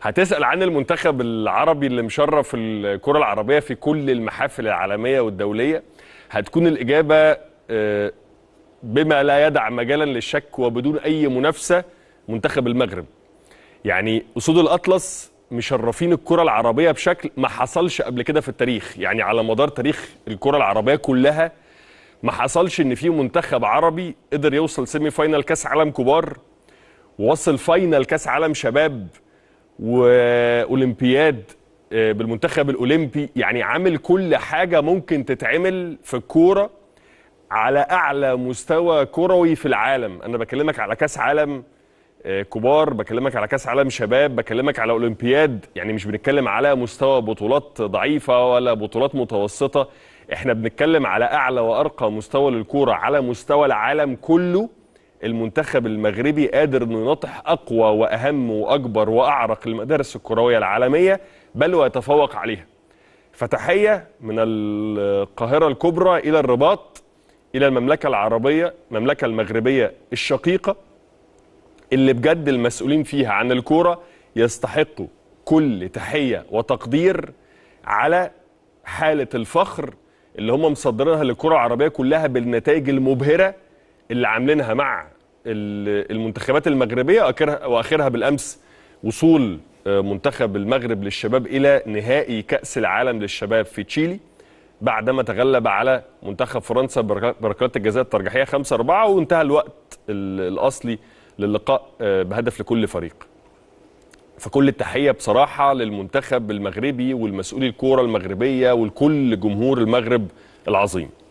هتسأل عن المنتخب العربي اللي مشرف الكرة العربية في كل المحافل العالمية والدولية، هتكون الإجابة بما لا يدع مجالا للشك وبدون أي منافسة منتخب المغرب. يعني أسود الأطلس مشرفين الكرة العربية بشكل ما حصلش قبل كده في التاريخ. يعني على مدار تاريخ الكرة العربية كلها ما حصلش إن في منتخب عربي قدر يوصل سيمي فاينال كأس عالم كبار، ووصل فاينال كأس عالم شباب، واولمبياد بالمنتخب الاولمبي. يعني عامل كل حاجه ممكن تتعمل في الكوره على اعلى مستوى كروي في العالم. انا بكلمك على كاس عالم كبار، بكلمك على كاس عالم شباب، بكلمك على اولمبياد. يعني مش بنتكلم على مستوى بطولات ضعيفه ولا بطولات متوسطه، احنا بنتكلم على اعلى وارقى مستوى للكوره على مستوى العالم كله. المنتخب المغربي قادر انه يناطح اقوى واهم واكبر واعرق المدارس الكرويه العالميه، بل ويتفوق عليها. فتحيه من القاهره الكبرى الى الرباط، الى المملكه العربيه، المملكه المغربيه الشقيقه، اللي بجد المسؤولين فيها عن الكوره يستحقوا كل تحيه وتقدير على حاله الفخر اللي هم مصدرينها للكره العربيه كلها بالنتائج المبهره اللي عاملينها مع المنتخبات المغربيه، واخرها بالامس وصول منتخب المغرب للشباب الى نهائي كاس العالم للشباب في تشيلي، بعدما تغلب على منتخب فرنسا بركلات الجزاء الترجيحيه 5-4، وانتهى الوقت الاصلي للقاء بهدف لكل فريق. فكل التحيه بصراحه للمنتخب المغربي والمسؤولي الكوره المغربيه ولكل جمهور المغرب العظيم.